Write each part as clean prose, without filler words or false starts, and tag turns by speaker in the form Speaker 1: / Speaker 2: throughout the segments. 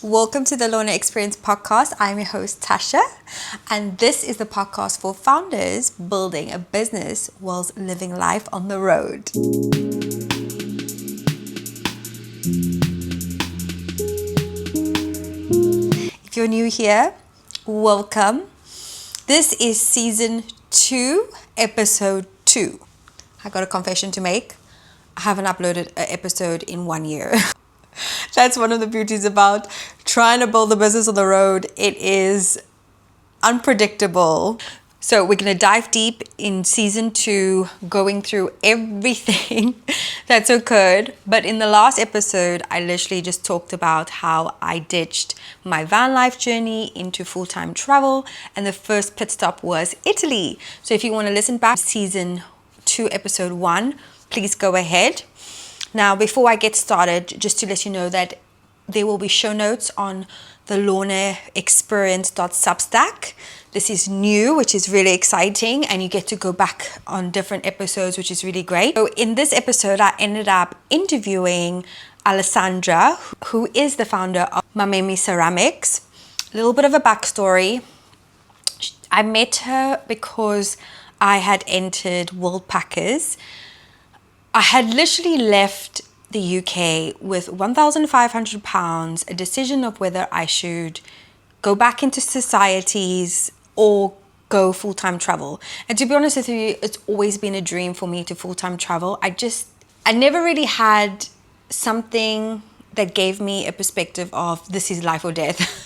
Speaker 1: Welcome to the Lorna Experience podcast. I'm your host, Tasha, and this is the podcast for founders building a business whilst living life on the road. If you're new here, welcome. This is season 2, episode 2. I got a confession to make. I haven't uploaded an episode in 1 year. That's one of the beauties about trying to build a business on the road. It is unpredictable. So we're going to dive deep in season 2, going through everything that's occurred. But in the last episode, I literally just talked about how I ditched my van life journey into full-time travel. And the first pit stop was Italy. So if you want to listen back to season 2, episode 1, please go ahead. Now, before I get started, just to let you know that there will be show notes on the lornaexperience.substack. This is new, which is really exciting, and you get to go back on different episodes, which is really great. So in this episode, I ended up interviewing Alessandra, who is the founder of Mamemi Ceramics. A little bit of a backstory. I met her because I had entered Worldpackers. I had literally left the UK with £1,500, a decision of whether I should go back into societies or go full-time travel. And to be honest with you, it's always been a dream for me to full-time travel. I never really had something that gave me a perspective of this is life or death.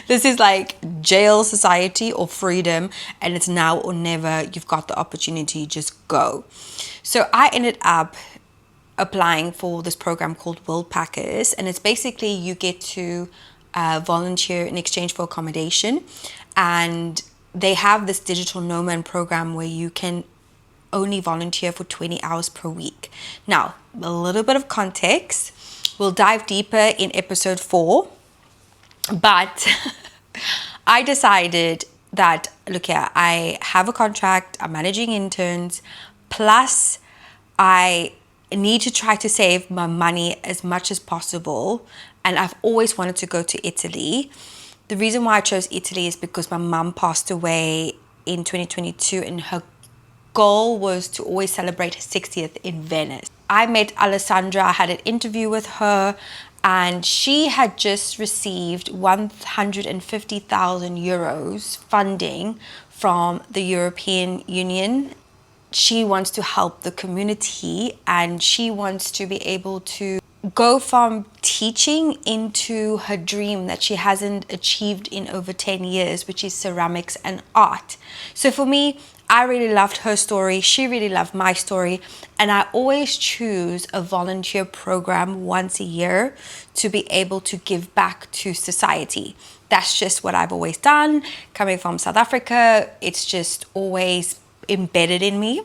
Speaker 1: This is like jail, society, or freedom, and it's now or never. You've got the opportunity, just go. So I ended up applying for this program called Worldpackers, and it's basically you get to volunteer in exchange for accommodation, and they have this digital nomad program where you can only volunteer for 20 hours per week. Now, a little bit of context. We'll dive deeper in episode 4. But I decided that, look here, I have a contract, I'm managing interns, plus I need to try to save my money as much as possible. And I've always wanted to go to Italy. The reason why I chose Italy is because my mum passed away in 2022 and her goal was to always celebrate her 60th in Venice. I met Alessandra, I had an interview with her, and she had just received 150,000 euros funding from the European Union. She wants to help the community and she wants to be able to go from teaching into her dream that she hasn't achieved in over 10 years, which is ceramics and art. So for me, I really loved her story. She really loved my story. And I always choose a volunteer program once a year to be able to give back to society. That's just what I've always done. Coming from South Africa, it's just always embedded in me.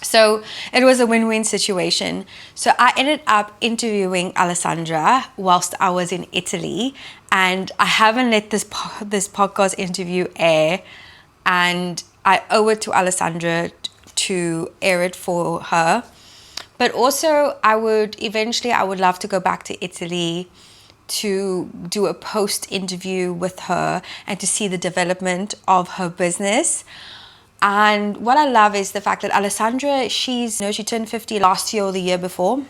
Speaker 1: So it was a win-win situation. So I ended up interviewing Alessandra whilst I was in Italy, and I haven't let this podcast interview air, and I owe it to Alessandra to air it for her. But also I would love to go back to Italy to do a post interview with her and to see the development of her business. And what I love is the fact that Alessandra, she turned 50 last year or the year before.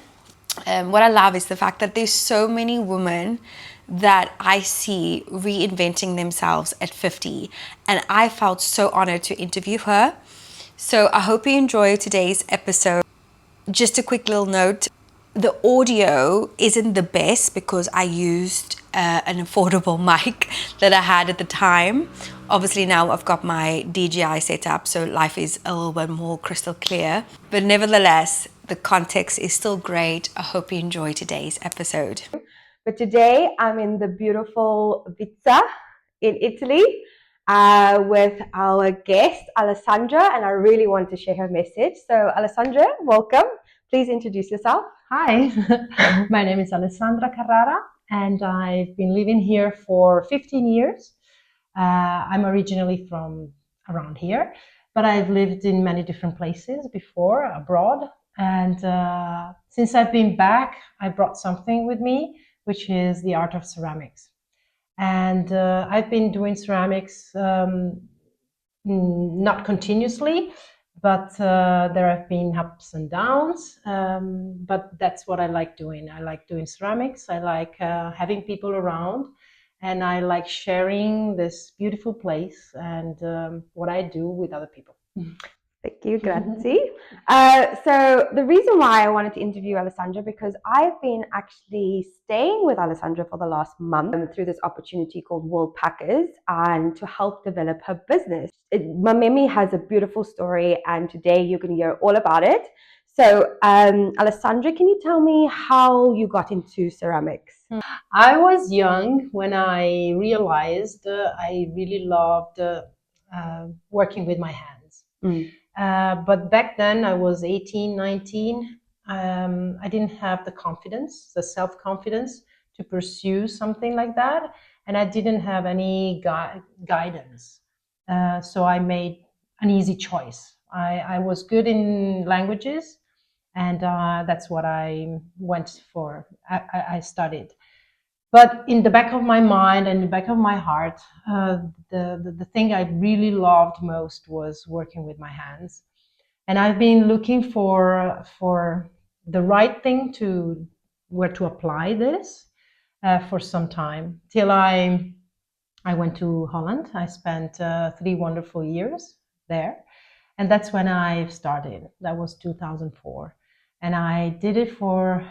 Speaker 1: What I love is the fact that there's so many women that I see reinventing themselves at 50. And I felt so honored to interview her. So I hope you enjoy today's episode. Just a quick little note. The audio isn't the best because I used an affordable mic that I had at the time. Obviously now I've got my DJI set up, so life is a little bit more crystal clear. But nevertheless, the context is still great. I hope you enjoy today's episode. But today I'm in the beautiful Vizza in Italy with our guest Alessandra, and I really want to share her message. So Alessandra, welcome. Please introduce yourself.
Speaker 2: Hi, my name is Alessandra Carrara and I've been living here for 15 years. I'm originally from around here, but I've lived in many different places before, abroad. And since I've been back, I brought something with me, which is the art of ceramics. And I've been doing ceramics not continuously, but there have been ups and downs. But that's what I like doing. I like doing ceramics. I like having people around, and I like sharing this beautiful place and what I do with other people.
Speaker 1: Thank you, grazie. So the reason why I wanted to interview Alessandra, because I've been actually staying with Alessandra for the last month through this opportunity called Worldpackers and to help develop her business. Mamemi has a beautiful story, and today you're going to hear all about it. So Alessandra, can you tell me how you got into ceramics?
Speaker 2: I was young when I realized I really loved working with my hands. But back then I was 18, 19. I didn't have the confidence, the self-confidence to pursue something like that. And I didn't have any guidance. So I made an easy choice. I was good in languages, and that's what I went for. I studied. But in the back of my mind and the back of my heart, the thing I really loved most was working with my hands. And I've been looking for the right thing to where to apply this for some time till I went to Holland. I spent 3 wonderful years there, and that's when I started. That was 2004, and I did it for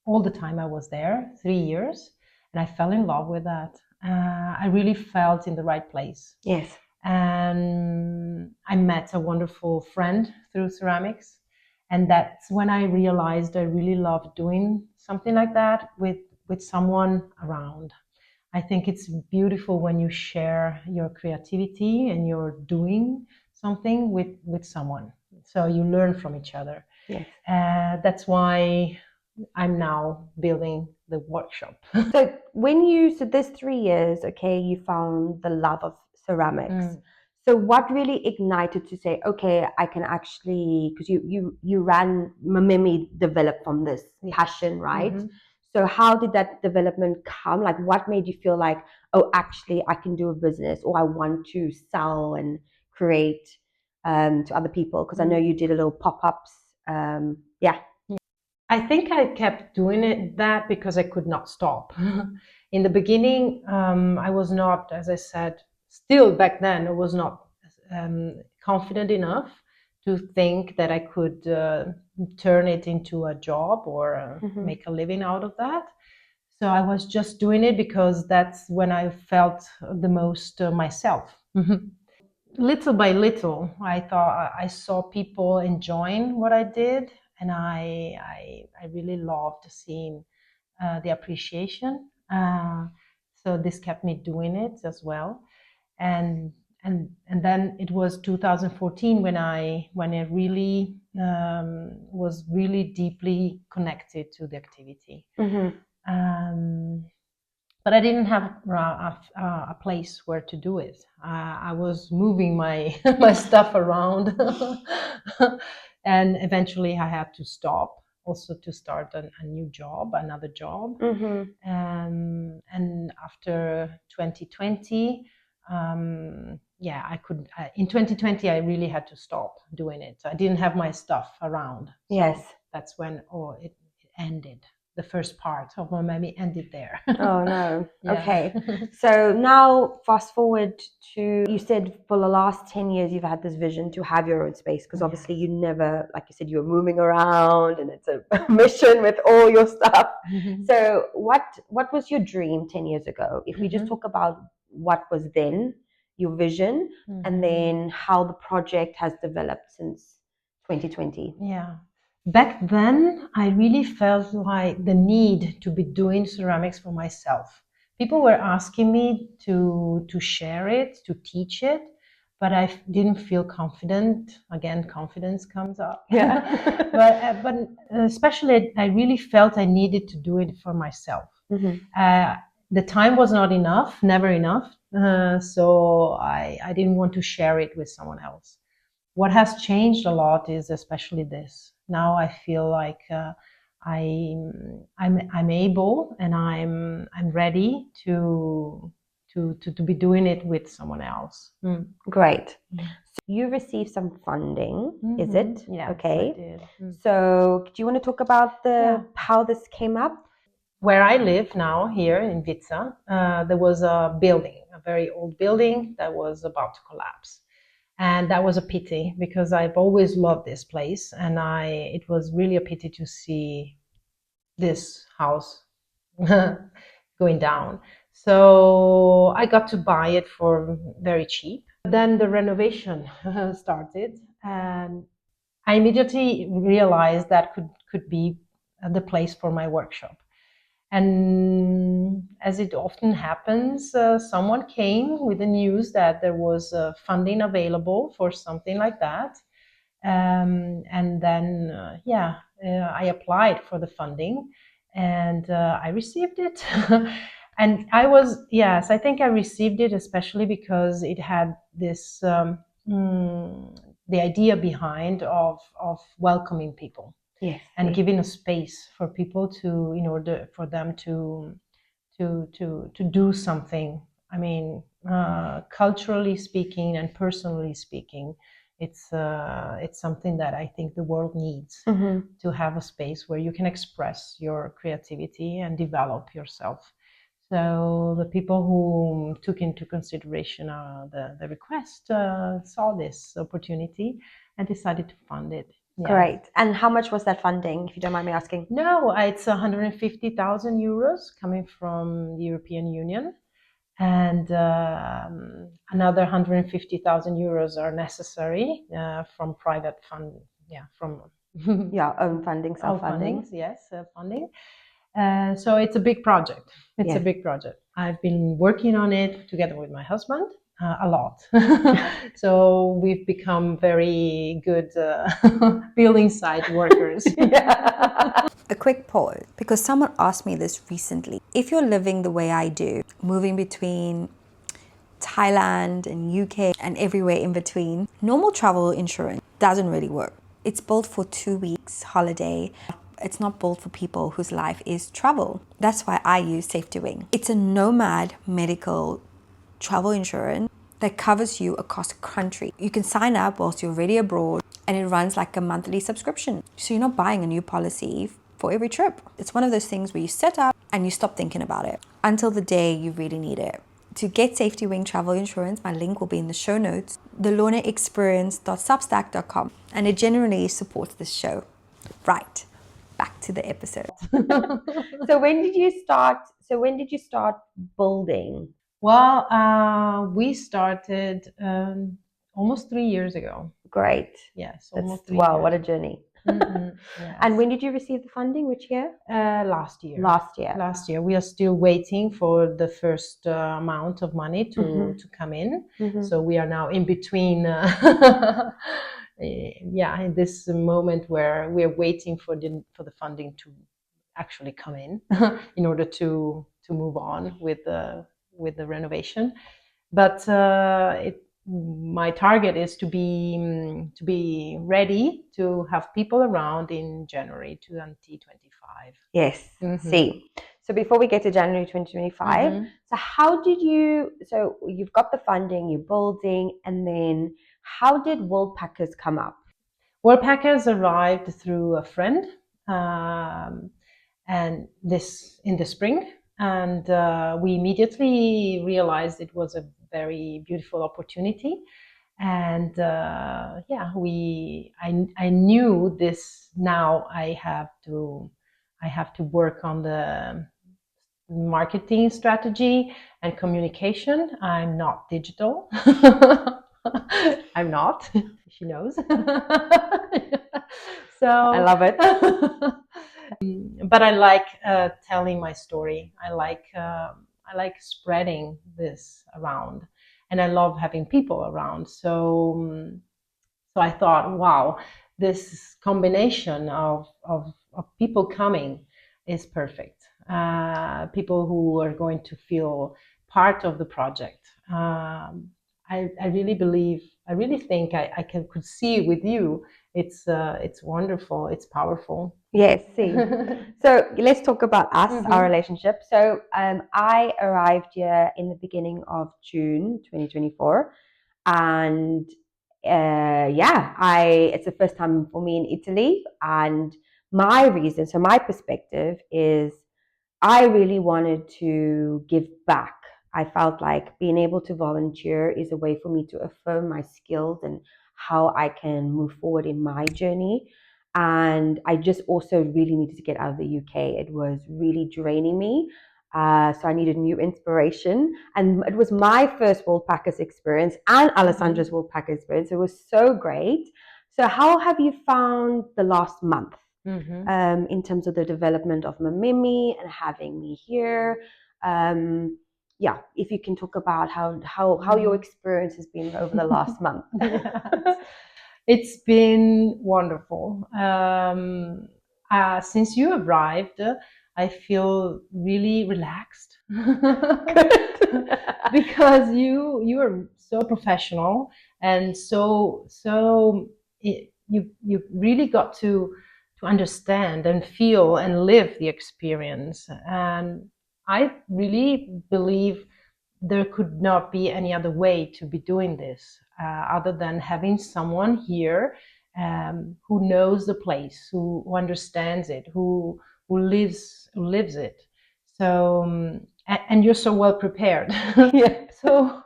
Speaker 2: all the time I was there, 3 years, and I fell in love with that. I really felt in the right place.
Speaker 1: Yes.
Speaker 2: And I met a wonderful friend through ceramics, and that's when I realized I really love doing something like that with someone around. I think it's beautiful when you share your creativity and you're doing something with someone, so you learn from each other.
Speaker 1: Yes.
Speaker 2: That's why I'm now building the workshop.
Speaker 1: So this 3 years, okay, you found the love of ceramics. So what really ignited to say, okay, I can actually, because you ran Mamimi developed from this passion, right? So how did that development come? Like what made you feel like, oh, actually I can do a business, or I want to sell and create to other people? Because I know you did a little pop-ups. Yeah.
Speaker 2: I think I kept doing that because I could not stop. In the beginning, I was not, as I said, still back then, I was not confident enough to think that I could turn it into a job or make a living out of that. So I was just doing it because that's when I felt the most myself. Little by little, I thought I saw people enjoying what I did, and I really loved seeing the appreciation. So this kept me doing it as well, and and then it was 2014 when I really was really deeply connected to the activity. But I didn't have a place where to do it. I was moving my my stuff around, and eventually I had to stop, also to start a new job, another job. And after 2020, yeah, I could. In 2020, I really had to stop doing it. I didn't have my stuff around. So
Speaker 1: Yes.
Speaker 2: that's when it ended. The first part of my maybe ended there.
Speaker 1: Oh no.
Speaker 2: Yeah.
Speaker 1: Okay. So now fast forward to, you said for the last 10 years you've had this vision to have your own space, because obviously you never, like you said, you were moving around and it's a mission with all your stuff. So what was your dream 10 years ago? If we just talk about what was then your vision and then how the project has developed since 2020.
Speaker 2: Yeah. Back then, I really felt like the need to be doing ceramics for myself. People were asking me to share it, to teach it, but I didn't feel confident. Again, confidence comes up.
Speaker 1: Yeah.
Speaker 2: but especially, I really felt I needed to do it for myself. The time was not enough, never enough. So I didn't want to share it with someone else. What has changed a lot is especially this. Now I feel like I'm able and I'm ready to be doing it with someone else.
Speaker 1: Great. So you received some funding, is it?
Speaker 2: Yes,
Speaker 1: okay.
Speaker 2: I did.
Speaker 1: So do you want to talk about
Speaker 2: Yeah.
Speaker 1: how this came up?
Speaker 2: Where I live now, here in Vizza, there was a building, a very old building that was about to collapse. And that was a pity because I've always loved this place, and it was really a pity to see this house going down. So I got to buy it for very cheap. Then the renovation started, and I immediately realized that could be the place for my workshop. And as it often happens, someone came with the news that there was funding available for something like that. And then, I applied for the funding and I received it. And I think I received it especially because it had this, the idea behind of welcoming people.
Speaker 1: Yes.
Speaker 2: And giving a space for people to, in order for them to do something. I mean, culturally speaking and personally speaking, it's something that I think the world needs, to have a space where you can express your creativity and develop yourself. So the people who took into consideration the request saw this opportunity and decided to fund it. Yeah.
Speaker 1: Great. And how much was that funding, if you don't mind me asking?
Speaker 2: No, it's 150,000 euros coming from the European Union, and another 150,000 euros are necessary from private fund. Yeah, from
Speaker 1: Yeah, own funding, self-funding.
Speaker 2: fundings, yes, funding. So it's a big project. It's a big project. I've been working on it together with my husband a lot. So we've become very good building site workers.
Speaker 1: A quick pause, because someone asked me this recently. If you're living the way I do, moving between Thailand and UK and everywhere in between, normal travel insurance doesn't really work. It's built for 2 weeks holiday. It's not built for people whose life is travel. That's why I use Safety Wing. It's a nomad medical travel insurance that covers you across the country. You can sign up whilst you're already abroad, and it runs like a monthly subscription. So you're not buying a new policy for every trip. It's one of those things where you set up and you stop thinking about it until the day you really need it. To get Safety Wing travel insurance, my link will be in the show notes, thelornaexperience.substack.com, and it generally supports this show. Right, back to the episode. So when did you start building?
Speaker 2: Well, we started almost 3 years ago.
Speaker 1: Great.
Speaker 2: Yes,
Speaker 1: That's,
Speaker 2: almost 3
Speaker 1: wow,
Speaker 2: years.
Speaker 1: what a journey.
Speaker 2: Yes.
Speaker 1: And when did you receive the funding? Which year?
Speaker 2: Last year.
Speaker 1: Last year.
Speaker 2: Last year. We are still waiting for the first amount of money to come in. So we are now in between. In this moment where we are waiting for the funding to actually come in order to move on with the renovation. But my target is to be ready to have people around in January 2025.
Speaker 1: Yes. See. So before we get to January 2025, so you've got the funding, you're building, and then how did Worldpackers come up?
Speaker 2: Worldpackers arrived through a friend, and this in the spring, and we immediately realized it was a very beautiful opportunity. And I knew this. Now I have to work on the marketing strategy and communication. I'm not digital. I'm not. She knows. So
Speaker 1: I love it.
Speaker 2: But I like telling my story. I like spreading this around, and I love having people around. So I thought, wow, this combination of people coming is perfect. People who are going to feel part of the project. I really believe I really think I could see with you. It's wonderful. It's powerful.
Speaker 1: Yes, see. So let's talk about us, our relationship. So I arrived here in the beginning of June 2024. And it's the first time for me in Italy. And my perspective is I really wanted to give back. I felt like being able to volunteer is a way for me to affirm my skills and how I can move forward in my journey. And I just also really needed to get out of the UK. It was really draining me. So I needed new inspiration. And it was my first Worldpackers experience and Alessandra's Worldpackers experience. It was so great. So how have you found the last month? In terms of the development of Mamimi and having me here. If you can talk about how your experience has been over the last month.
Speaker 2: Yes. It's been wonderful. Since you arrived, I feel really relaxed because you are so professional and you really got to understand and feel and live the experience. And I really believe there could not be any other way to be doing this other than having someone here who knows the place, who understands it, who lives it. So and you're so well prepared.
Speaker 1: Yeah.
Speaker 2: So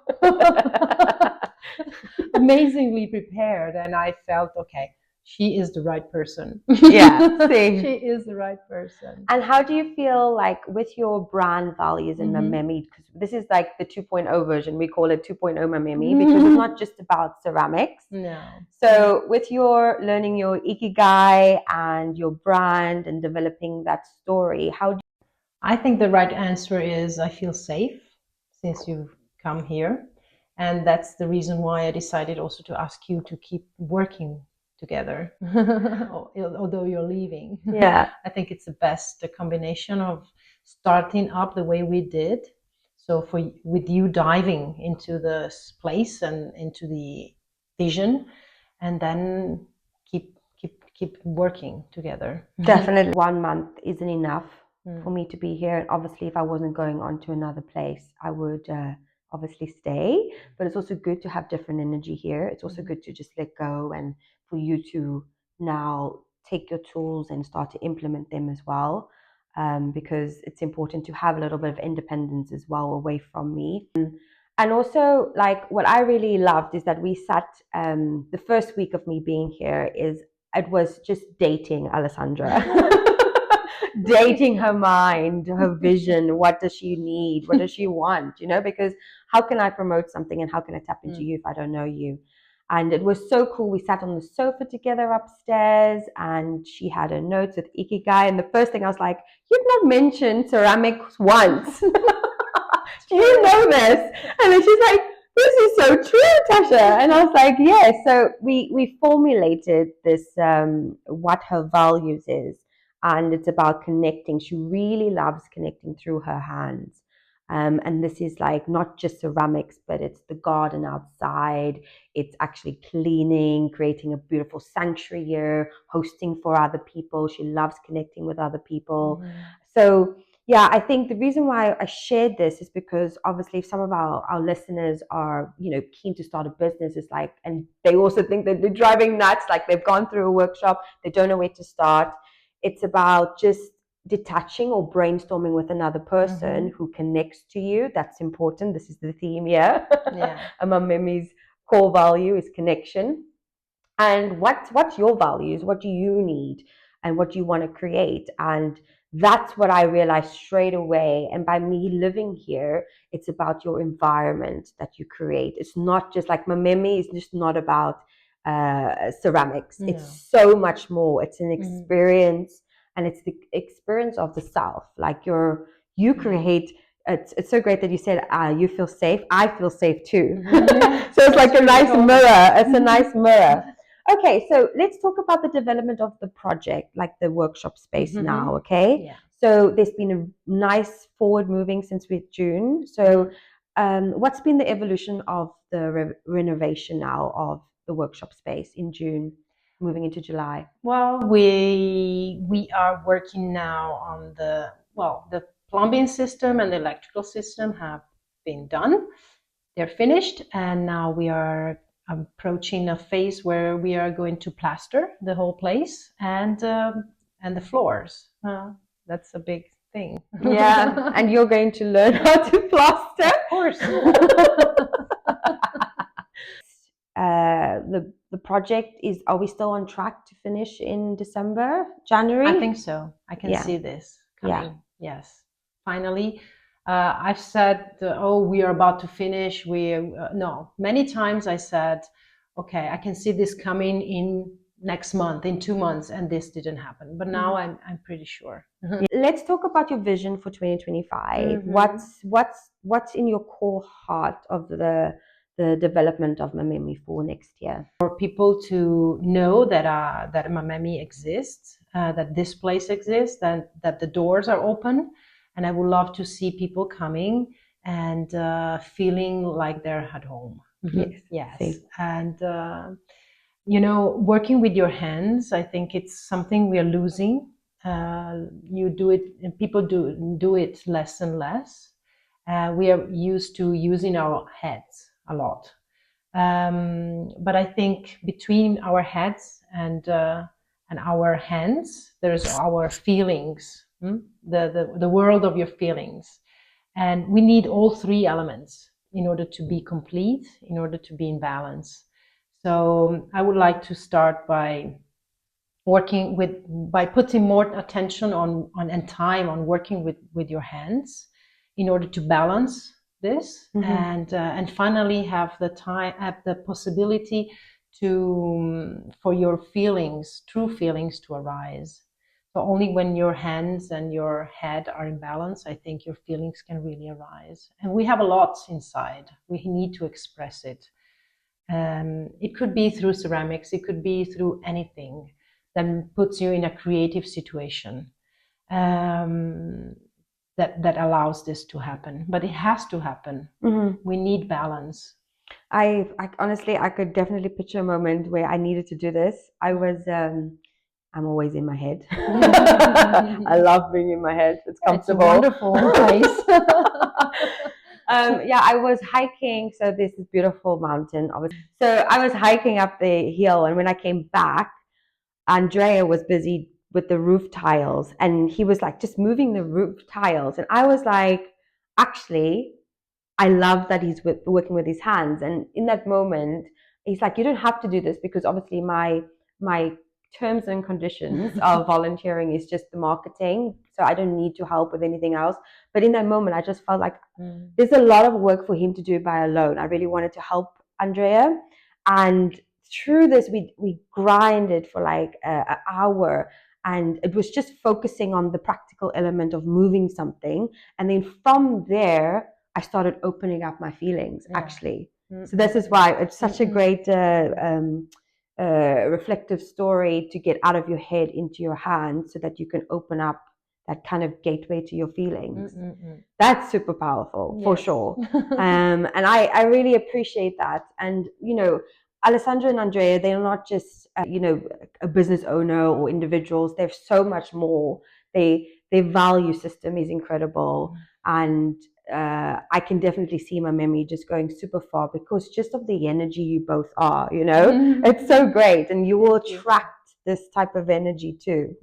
Speaker 2: amazingly prepared, and I felt okay. She is the right person.
Speaker 1: Yeah, same.
Speaker 2: She is the right person.
Speaker 1: And how do you feel like with your brand values in Mamimi? Because this is like the 2.0 version. We call it 2.0 Mamimi because it's not just about ceramics.
Speaker 2: No.
Speaker 1: So with your learning your ikigai and your brand and developing that story, how do
Speaker 2: I think the right answer is I feel safe since you've come here. And that's the reason why I decided also to ask you to keep working together, although you're leaving.
Speaker 1: Yeah.
Speaker 2: I think it's the best combination of starting up the way we did. So with you diving into this place and into the vision, and then keep working together.
Speaker 1: Definitely 1 month isn't enough for me to be here. Obviously, if I wasn't going on to another place, I would obviously stay. But it's also good to have different energy here. It's also good to just let go and for you to now take your tools and start to implement them as well. Because it's important to have a little bit of independence as well away from me. And also, like what I really loved is that we sat the first week of me being here is it was just dating Alessandra. Dating her mind, her vision, what does she need, what does she want, because how can I promote something and how can I tap into you if I don't know you? And it was so cool. We sat on the sofa together upstairs and she had her notes with ikigai, and the first thing I was like, you've not mentioned ceramics once. Do you know this? And then she's like, this is so true, Tasha. And I was like, yeah. So we formulated this what her values is, and it's about connecting. She really loves connecting through her hands. And this is like not just ceramics, but it's the garden outside. It's actually cleaning, creating a beautiful sanctuary here, hosting for other people. She loves connecting with other people. So yeah, I think the reason why I shared this is because obviously if some of our listeners are, keen to start a business, it's like, and they also think that they're driving nuts, like they've gone through a workshop, they don't know where to start. It's about just detaching or brainstorming with another person who connects to you. That's important. This is the theme here.
Speaker 2: Yeah.
Speaker 1: Among Mimi's core value is connection. And what's your values? What do you need? And what do you want to create? And that's what I realized straight away. And by me living here, it's about your environment that you create. It's not just like Mamimi is just not about ceramics.
Speaker 2: No.
Speaker 1: It's so much more. It's an experience, and it's the experience of the self. Like you create. It's so great that you said you feel safe. I feel safe too. So it's like a nice mirror. It's a nice mirror. Okay, so let's talk about the development of the project, like the workshop space now, okay?
Speaker 2: Yeah.
Speaker 1: So there's been a nice forward moving since June. So
Speaker 3: what's been the evolution of the renovation now of the workshop space in June, moving into July?
Speaker 2: Well, we are working now on the plumbing system and the electrical system have been done. They're finished, and now we are approaching a phase where we are going to plaster the whole place and the floors. That's a big thing.
Speaker 3: Yeah, and you're going to learn how to plaster.
Speaker 2: Of course.
Speaker 3: The project is, are we still on track to finish in December, January?
Speaker 2: I think so. I can see this coming. Yes, finally. I've said, oh, we are about to finish. No, many times I said, okay, I can see this coming in next month, in 2 months, and this didn't happen. But now I'm pretty sure.
Speaker 3: Let's talk about your vision for 2025. What's in your core heart of the development of Mamemi for next year?
Speaker 2: For people to know that Mamemi exists, that this place exists, that the doors are open, and I would love to see people coming and feeling like they're at home. Yes. And working with your hands, I think it's something we are losing. You do it, and people do it less and less. We are used to using our heads a lot. But I think between our heads and our hands, there's our feelings, the world of your feelings, and we need all three elements in order to be complete, in order to be in balance. So I would like to start by putting more attention on and time on working with your hands in order to balance this, and finally have the possibility for your feelings, true feelings, to arise. So only when your hands and your head are in balance, I think your feelings can really arise. And we have a lot inside. We need to express it. It could be through ceramics. It could be through anything that puts you in a creative situation. That allows this to happen, but it has to happen. We need balance.
Speaker 3: I honestly, I could definitely picture a moment where I needed to do this. I'm always in my head. I love being in my head. It's comfortable.
Speaker 2: It's a wonderful place.
Speaker 3: I was hiking. So this is beautiful mountain. So I was hiking up the hill, and when I came back, Andrea was busy with the roof tiles, and he was like just moving the roof tiles, and I was like, actually, I love that he's working with his hands. And in that moment, he's like, you don't have to do this, because obviously my terms and conditions of volunteering is just the marketing, so I don't need to help with anything else. But in that moment, I just felt like there's a lot of work for him to do by alone. I really wanted to help Andrea, and through this we grinded for like an hour, and it was just focusing on the practical element of moving something, and then from there I started opening up my feelings, actually. So this is why it's such a great reflective story to get out of your head into your hands, so that you can open up that kind of gateway to your feelings. That's super powerful, for sure. And I really appreciate that. And Alessandra and Andrea, they're not just a business owner or individuals. They're so much more. Their value system is incredible, and I can definitely see Mamemi just going super far because just of the energy you both are. It's so great, and you will attract this type of energy too.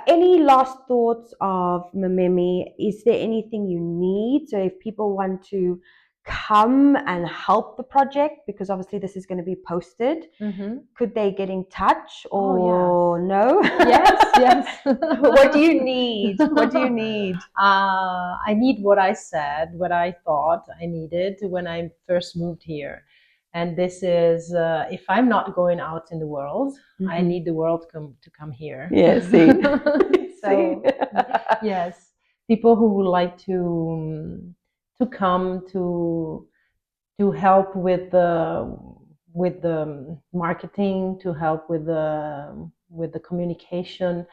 Speaker 3: Any last thoughts of Mamemi? Is there anything you need? So if people want to come and help the project, because obviously this is going to be posted, could they get in touch, or no?
Speaker 2: Yes.
Speaker 3: What do you need?
Speaker 2: I need what I thought I needed when I first moved here. And this is, if I'm not going out in the world, I need the world to come here.
Speaker 3: Yeah, see.
Speaker 2: So, yes, people who would like to come to help with the marketing, to help with the communication,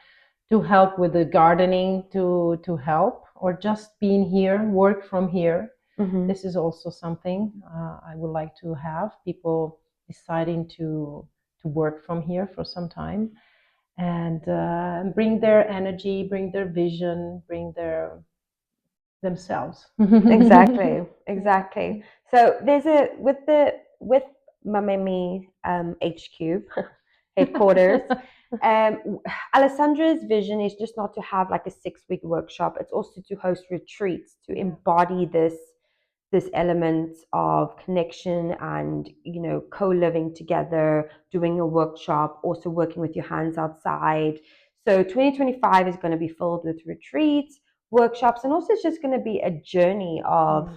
Speaker 2: to help with the gardening, to help, or just being here, work from here. This is also something I would like to have, people deciding to work from here for some time, and bring their energy, bring their vision, bring their themselves.
Speaker 3: Exactly. So there's a with Mamemi HQ headquarters. Alessandra's vision is just not to have like a 6-week workshop. It's also to host retreats, to embody this element of connection and, you know, co-living together, doing a workshop, also working with your hands outside. So 2025 is going to be filled with retreats, workshops, and also it's just going to be a journey of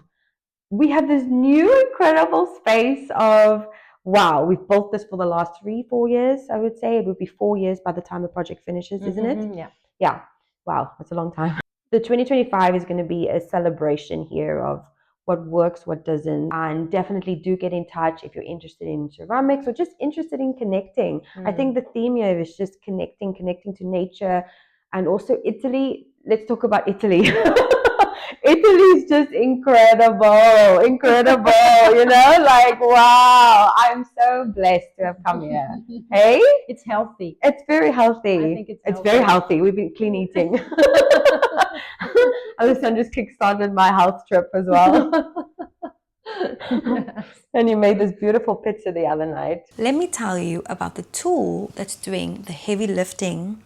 Speaker 3: we have this new incredible space of wow, we've built this for the last 3-4 years. I would say it would be 4 years by the time the project finishes, isn't it? Yeah. Wow, that's a long time. The 2025 is going to be a celebration here of what works, what doesn't, and definitely do get in touch if you're interested in ceramics or just interested in connecting. I think the theme here is just connecting to nature, and also Italy. Let's talk about Italy. Italy is just incredible, you know, like wow, I'm so blessed to have come here. Hey,
Speaker 2: It's healthy.
Speaker 3: it's very healthy.
Speaker 2: I think it's
Speaker 3: very healthy. We've been clean eating. Alessandra just kickstarted my health trip as well. And you made this beautiful pizza the other night.
Speaker 1: Let me tell you about the tool that's doing the heavy lifting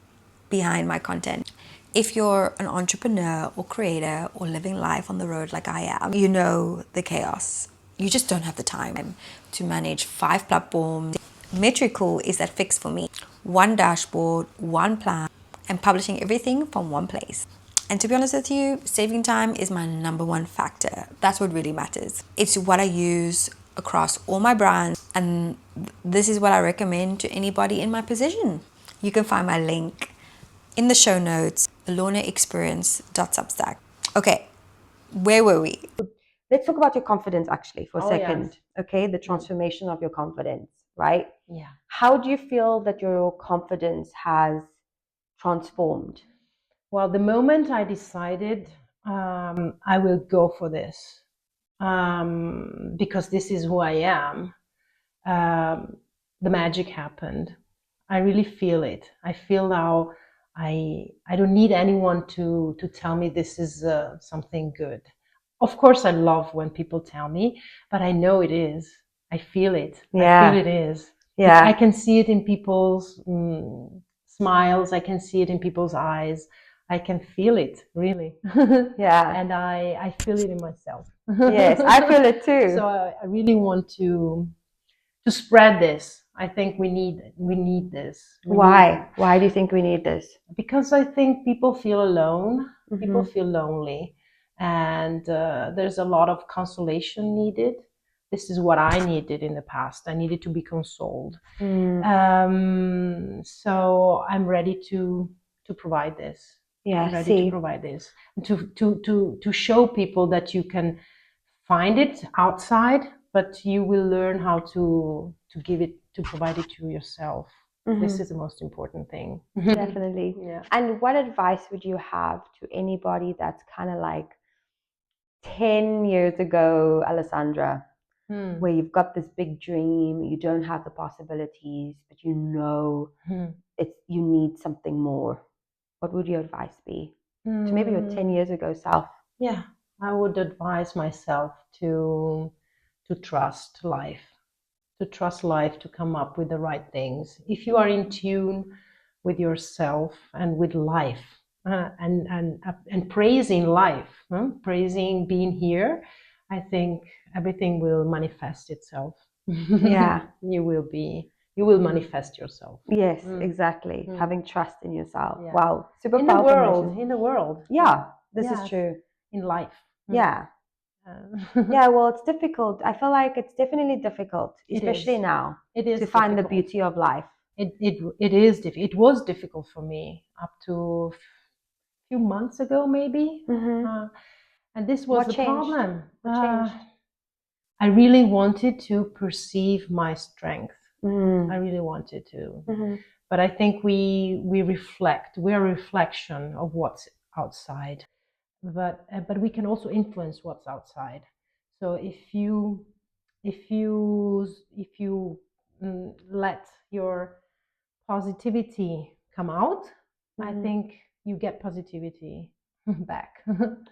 Speaker 1: behind my content. If you're an entrepreneur or creator or living life on the road like I am, you know the chaos. You just don't have the time to manage 5 platforms. Metricool is that fix for me. One dashboard, one plan, and publishing everything from one place. And to be honest with you, saving time is my #1 factor. That's what really matters. It's what I use across all my brands, and this is what I recommend to anybody in my position. You can find my link in the show notes, alornaexperience.substack. Okay, where were we?
Speaker 3: Let's talk about your confidence actually for a second.
Speaker 2: Yes.
Speaker 3: Okay, the transformation of your confidence, right?
Speaker 2: Yeah.
Speaker 3: How do you feel that your confidence has transformed?
Speaker 2: Well, the moment I decided I will go for this, because this is who I am, the magic happened. I really feel it. I feel now I don't need anyone to tell me this is something good. Of course, I love when people tell me, but I know it is. I feel it. I feel it is. I can see it in people's smiles. I can see it in people's eyes. I can feel it, really. And I feel it in myself.
Speaker 3: Yes, I feel it too.
Speaker 2: So I really want to spread this. I think we need this.
Speaker 3: Why do you think we need this?
Speaker 2: Because I think people feel alone. People feel lonely, and there's a lot of consolation needed. This is what I needed in the past. I needed to be consoled. So I'm ready to provide this. I'm ready to provide this, to show people that you can find it outside, but you will learn how to give it, to provide it to yourself. This is the most important thing.
Speaker 3: Definitely.
Speaker 2: Yeah.
Speaker 3: And what advice would you have to anybody that's kind of like 10 years ago, Alessandra, where you've got this big dream, you don't have the possibilities, but you know you need something more? What would your advice be to maybe your 10 years ago self?
Speaker 2: Yeah, I would advise myself to trust life, to come up with the right things. If you are in tune with yourself and with life, and praising life, praising being here, I think everything will manifest itself.
Speaker 3: Yeah.
Speaker 2: You will manifest yourself.
Speaker 3: Yes, exactly. Having trust in yourself.
Speaker 2: Yeah.
Speaker 3: Wow. Super
Speaker 2: In the
Speaker 3: powerful
Speaker 2: world,
Speaker 3: message.
Speaker 2: in the world.
Speaker 3: Yeah, this
Speaker 2: Yes.
Speaker 3: is true.
Speaker 2: In life.
Speaker 3: Yeah. Yeah, well, it's difficult. I feel like it's definitely difficult, especially now,
Speaker 2: It is
Speaker 3: to find the
Speaker 2: difficult.
Speaker 3: beauty of life.
Speaker 2: It was difficult for me up to a few months ago, maybe. And this was
Speaker 3: What
Speaker 2: the
Speaker 3: changed?
Speaker 2: problem.
Speaker 3: What changed?
Speaker 2: I really wanted to perceive my strength. I really wanted to. But I think we reflect. We're a reflection of what's outside. But we can also influence what's outside. So if you let your positivity come out, I think you get positivity back.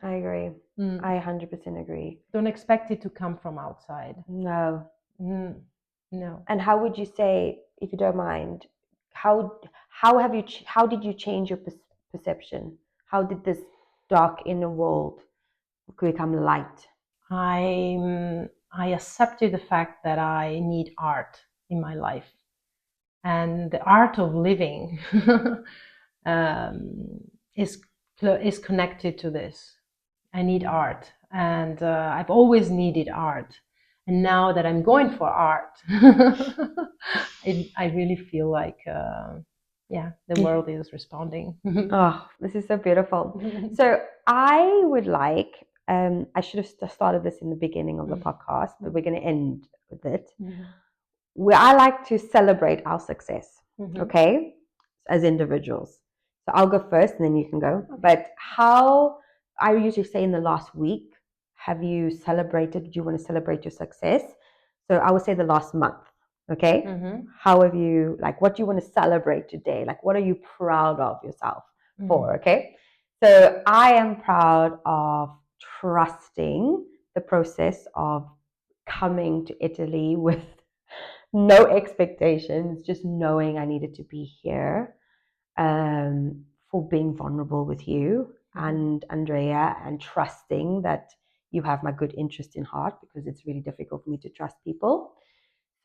Speaker 3: I agree.
Speaker 2: Mm.
Speaker 3: I 100% agree.
Speaker 2: Don't expect it to come from outside.
Speaker 3: No.
Speaker 2: No.
Speaker 3: And how would you say, if you don't mind, how did you change your perception? How did this dark inner world become light?
Speaker 2: I accepted the fact that I need art in my life, and the art of living is connected to this. I need art, and I've always needed art. And now that I'm going for art, I really feel like, the world is responding.
Speaker 3: Oh, this is so beautiful. So I would like, I should have started this in the beginning of the podcast, but we're going to end with it. Where I like to celebrate our success, okay, as individuals. So I'll go first and then you can go. But how, I usually say in the last week, have you celebrated? Do you want to celebrate your success? So I would say the last month, okay? How have you, like, what do you want to celebrate today? Like, what are you proud of yourself for, okay? So I am proud of trusting the process of coming to Italy with no expectations, just knowing I needed to be here, for being vulnerable with you and Andrea, and trusting that you have my good interest in heart, because it's really difficult for me to trust people.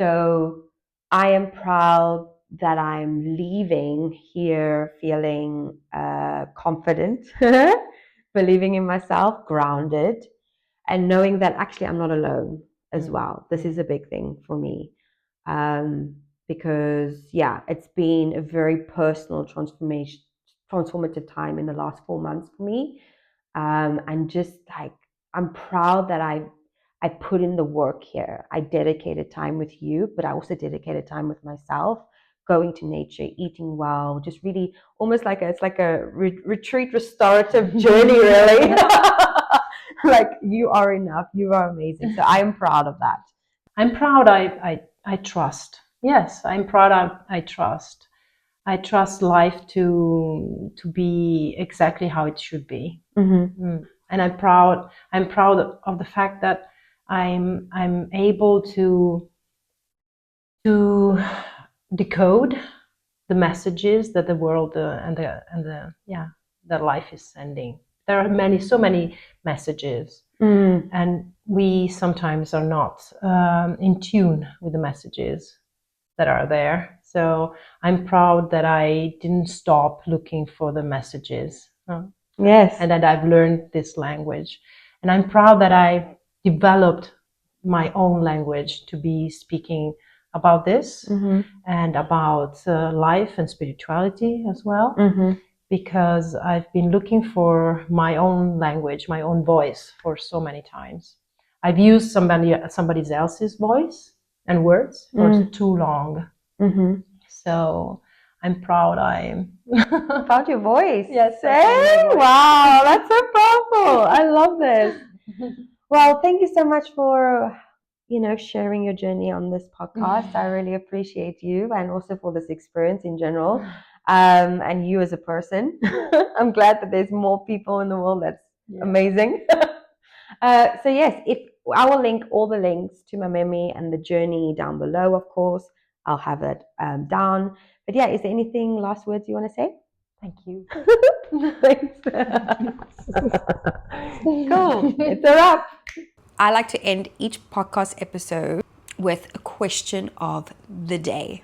Speaker 3: So I am proud that I'm leaving here feeling confident, believing in myself, grounded, and knowing that actually I'm not alone as well. This is a big thing for me. Because it's been a very personal transformative time in the last 4 months for me. And just like, I'm proud that I put in the work here. I dedicated time with you, but I also dedicated time with myself, going to nature, eating well, just really almost like it's like a retreat restorative journey, really. Like, you are enough, you are amazing. So I'm proud of that.
Speaker 2: I'm proud I trust. Yes, I'm proud I trust. I trust life to be exactly how it should be. And I'm proud of the fact that I'm able to decode the messages that the world that life is sending. There are so many messages, and we sometimes are not in tune with the messages that are there. So I'm proud that I didn't stop looking for the messages.
Speaker 3: Yes.
Speaker 2: And that I've learned this language. And I'm proud that I developed my own language to be speaking about this and about life and spirituality as well. Because I've been looking for my own language, my own voice for so many times. I've used somebody else's voice and words for too long. So I'm proud
Speaker 3: Found your voice.
Speaker 2: Yes.
Speaker 3: Hey, wow, that's so powerful. I love this. Well, thank you so much for, sharing your journey on this podcast. I really appreciate you, and also for this experience in general, and you as a person. I'm glad that there's more people in the world. That's amazing. So yes, if I will link all the links to my memory and the journey down below, of course. I'll have it down. But yeah, is there anything, last words you want to say?
Speaker 2: Thank you.
Speaker 3: Thanks. Cool. It's a wrap.
Speaker 1: I like to end each podcast episode with a question of the day.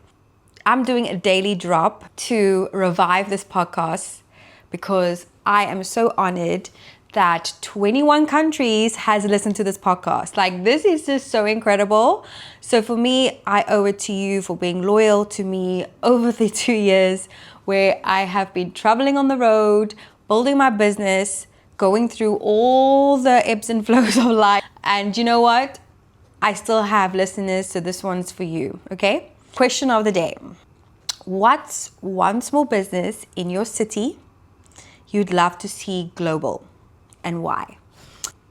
Speaker 1: I'm doing a daily drop to revive this podcast because I am so honored that 21 countries has listened to this podcast. Like, this is just so incredible. So for me, I owe it to you for being loyal to me over the 2 years where I have been traveling on the road, building my business, going through all the ebbs and flows of life. And you know what? I still have listeners, so this one's for you, okay? Question of the day. What's one small business in your city you'd love to see global, and why?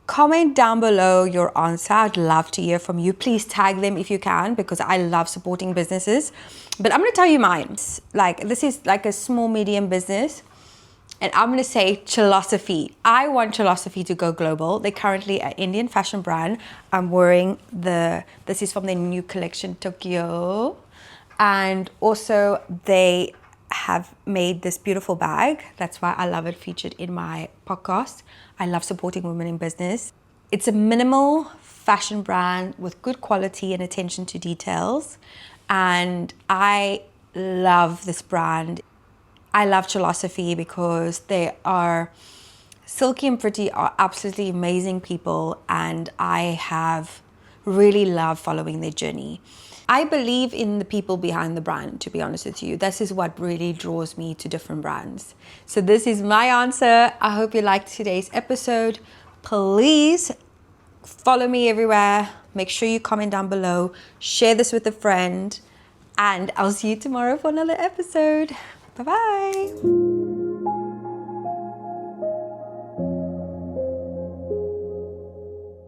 Speaker 1: Comment down below your answer. I'd love to hear from you. Please tag them if you can, because I love supporting businesses. But I'm going to tell you mine. Like, this is like a small, medium business. And I'm going to say Chilosophy. I want Chilosophy to go global. They're currently an Indian fashion brand. I'm wearing this is from their new collection, Tokyo. And also they have made this beautiful bag. That's why I love it, featured in my podcast. I love supporting women in business. It's a minimal fashion brand with good quality and attention to details. And I love this brand. I love Chilosophy because they are Silky and Pretty are absolutely amazing people, and I have really loved following their journey. I believe in the people behind the brand, to be honest with you. This is what really draws me to different brands. So this is my answer. I hope you liked today's episode. Please follow me everywhere. Make sure you comment down below. Share this with a friend. And I'll see you tomorrow for another episode. Bye-bye.